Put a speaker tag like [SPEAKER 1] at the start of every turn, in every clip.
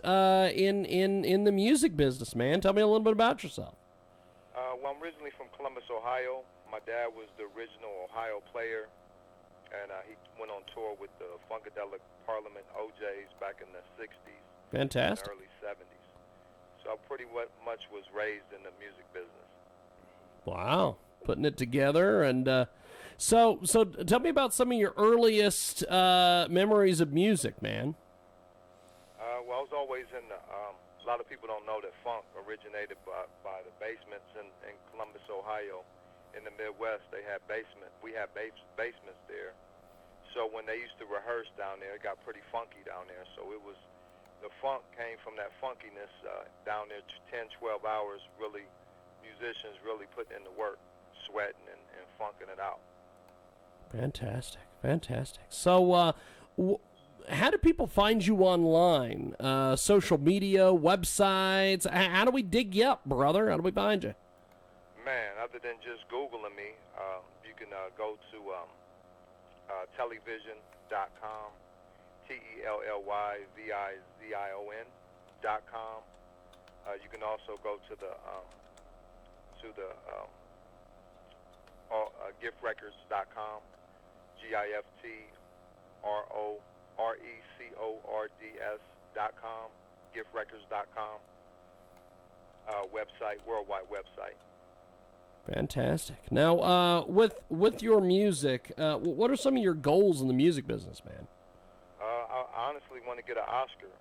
[SPEAKER 1] out in the music business, man? Tell me a little bit about yourself.
[SPEAKER 2] Well, I'm originally from Columbus, Ohio. My dad was the original Ohio player, and he went on tour with the Funkadelic Parliament OJs back in the 60s
[SPEAKER 1] Fantastic.
[SPEAKER 2] and early 70s. So I pretty much was raised in the music business.
[SPEAKER 1] Wow, putting it together. And so tell me about some of your earliest memories of music, man.
[SPEAKER 2] Well, I was always in the, a lot of people don't know that funk originated by the basements in Columbus, Ohio. In the Midwest, they had basement. We had basements there. So when they used to rehearse down there, it got pretty funky down there. So it was, the funk came from that funkiness down there, 10, 12 hours, really, musicians really putting in the work, sweating and funking it out.
[SPEAKER 1] Fantastic, fantastic. So how do people find you online? Social media, websites? How do we dig you up, brother? How do we find you?
[SPEAKER 2] Man, other than just Googling me, you can go to television.com, TELLYVIZION.com. You can also go to the giftrecords.com, GIFTRORECORDS.com, giftrecords.com, website, worldwide website.
[SPEAKER 1] Fantastic. Now, with your music, what are some of your goals in the music business, man?
[SPEAKER 2] I honestly want to get an Oscar.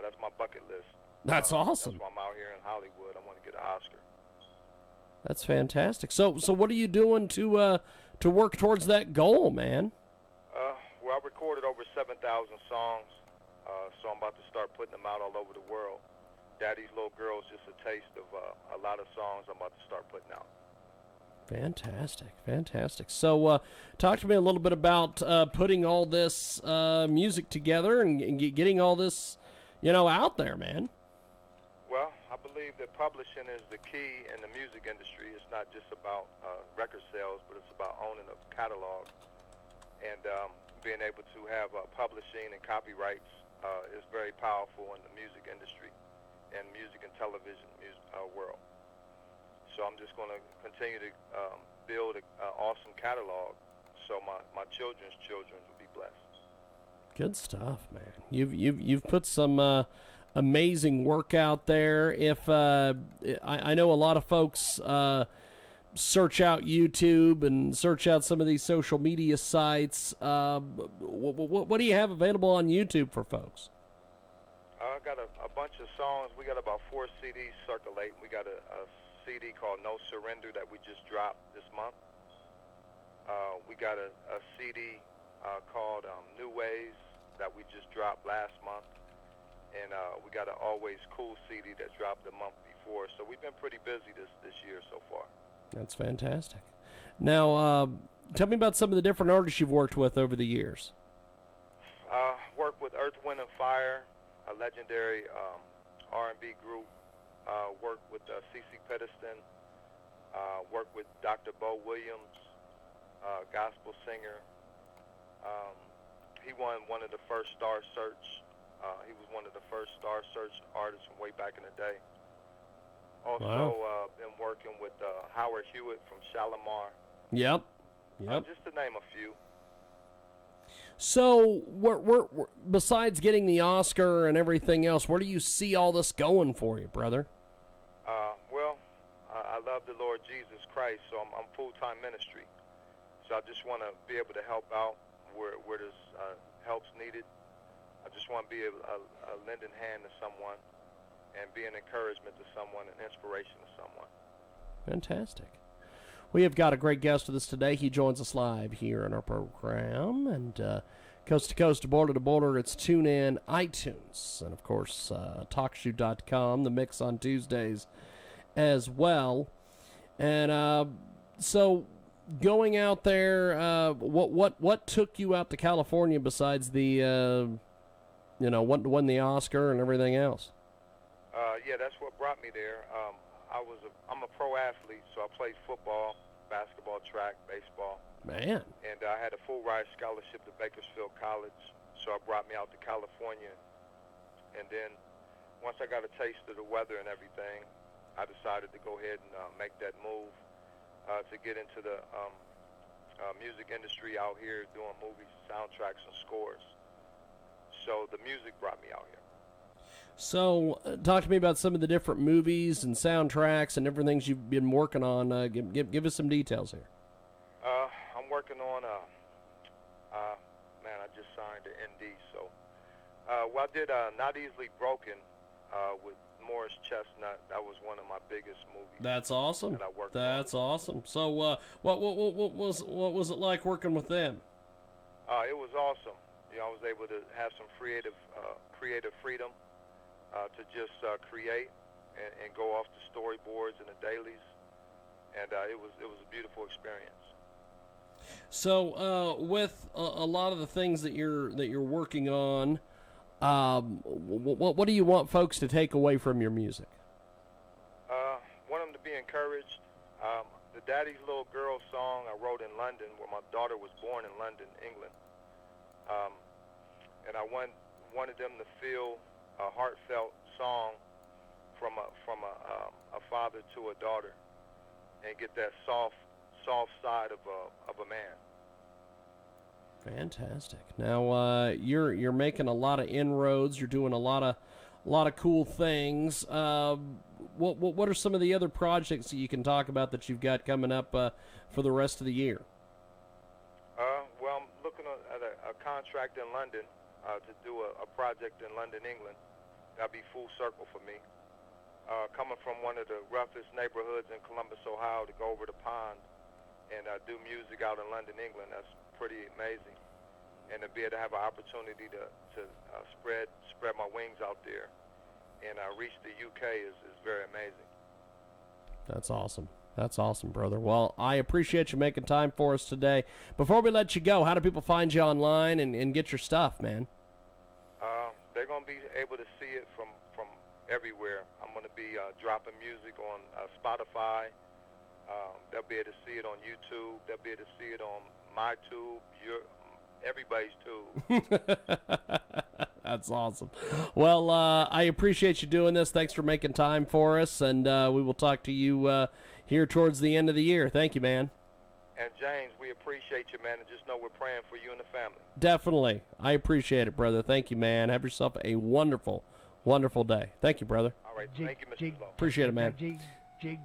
[SPEAKER 2] That's my bucket list.
[SPEAKER 1] That's awesome.
[SPEAKER 2] That's why I'm out here in Hollywood. I want to get an Oscar.
[SPEAKER 1] That's fantastic. So what are you doing to work towards that goal, man?
[SPEAKER 2] Well, I recorded over 7,000 songs, so I'm about to start putting them out all over the world. Daddy's Little Girl is just a taste of a lot of songs I'm about to start putting out.
[SPEAKER 1] Fantastic, fantastic. So talk to me a little bit about putting all this music together and getting all this, out there, man.
[SPEAKER 2] Well, I believe that publishing is the key in the music industry. It's not just about record sales, but it's about owning a catalog. And being able to have publishing and copyrights is very powerful in the music industry and music and television world. So I'm just going to continue to build an awesome catalog so my children's children will be blessed.
[SPEAKER 1] Good stuff, man. You've put some amazing work out there. If I know a lot of folks search out YouTube and search out some of these social media sites. What do you have available on YouTube for folks?
[SPEAKER 2] I got a bunch of songs. We got about 4 CDs circulating. We got a CD called No Surrender that we just dropped this month. We got a CD called New Ways that we just dropped last month. And we got an Always Cool CD that dropped the month before. So we've been pretty busy this year so far.
[SPEAKER 1] That's fantastic. Now, tell me about some of the different artists you've worked with over the years.
[SPEAKER 2] Worked with Earth, Wind & Fire, a legendary R&B group. Worked with C.C. Peniston. Worked with Dr. Bo Williams, gospel singer. He won one of the first Star Search. He was one of the first Star Search artists from way back in the day. Also, been working with Howard Hewitt from Shalimar.
[SPEAKER 1] Yep.
[SPEAKER 2] Just to name a few.
[SPEAKER 1] So, we're besides getting the Oscar and everything else, where do you see all this going for you, brother?
[SPEAKER 2] Well, I love the Lord Jesus Christ, so I'm full-time ministry. So I just want to be able to help out where there's help's needed. I just want to be a lending hand to someone and be an encouragement to someone, an inspiration to someone.
[SPEAKER 1] Fantastic. We have got a great guest with us today. He joins us live here in our program. And coast to coast, border to border, it's TuneIn, iTunes, and, of course, TalkShoe.com, the mix on Tuesdays as well. And so going out there, what took you out to California besides the, won the Oscar and everything else?
[SPEAKER 2] Yeah, that's what brought me there. I'm a pro athlete, so I played football, basketball, track, baseball.
[SPEAKER 1] Man.
[SPEAKER 2] And I had a full ride scholarship to Bakersfield College, so it brought me out to California. And then once I got a taste of the weather and everything, I decided to go ahead and make that move to get into the music industry out here, doing movies, soundtracks, and scores. So the music brought me out here.
[SPEAKER 1] So, talk to me about some of the different movies and soundtracks and different things you've been working on. Give us some details here.
[SPEAKER 2] I'm working on man, I just signed the ND. So, well, I did Not Easily Broken with Morris Chestnut. That was one of my biggest movies.
[SPEAKER 1] That's awesome.
[SPEAKER 2] That I worked
[SPEAKER 1] That's
[SPEAKER 2] on.
[SPEAKER 1] awesome. So, what was it like working with them?
[SPEAKER 2] It was awesome. You know, I was able to have some creative freedom to just create and go off the storyboards and the dailies, and it was a beautiful experience.
[SPEAKER 1] So, with a lot of the things that you're working on, what do you want folks to take away from your music?
[SPEAKER 2] Want them to be encouraged. The Daddy's Little Girl song I wrote in London, where my daughter was born in London, England, and I wanted them to feel a heartfelt song from a father to a daughter, and get that soft side of a man.
[SPEAKER 1] Fantastic. Now you're making a lot of inroads. You're doing a lot of cool things. What are some of the other projects that you can talk about that you've got coming up for the rest of the year?
[SPEAKER 2] Well, I'm looking at a contract in London to do a project in London, England. That'll be full circle for me. Coming from one of the roughest neighborhoods in Columbus, Ohio, to go over the pond and do music out in London, England, that's pretty amazing. And to be able to have an opportunity to spread my wings out there and reach the UK is very amazing.
[SPEAKER 1] That's awesome. That's awesome, brother. Well, I appreciate you making time for us today. Before we let you go, how do people find you online and get your stuff, man?
[SPEAKER 2] They're going to be able to see it from everywhere. I'm going to be dropping music on Spotify. They'll be able to see it on YouTube. They'll be able to see it on my tube, everybody's tube.
[SPEAKER 1] That's awesome. Well, I appreciate you doing this. Thanks for making time for us, and we will talk to you here towards the end of the year. Thank you, man.
[SPEAKER 2] And James, we appreciate you, man, and just know we're praying for you and the family.
[SPEAKER 1] Definitely. I appreciate it, brother. Thank you, man. Have yourself a wonderful, wonderful day. Thank you, brother.
[SPEAKER 2] All right. Thank you, Mr. Lowe.
[SPEAKER 1] Appreciate it, man.
[SPEAKER 3] Jig,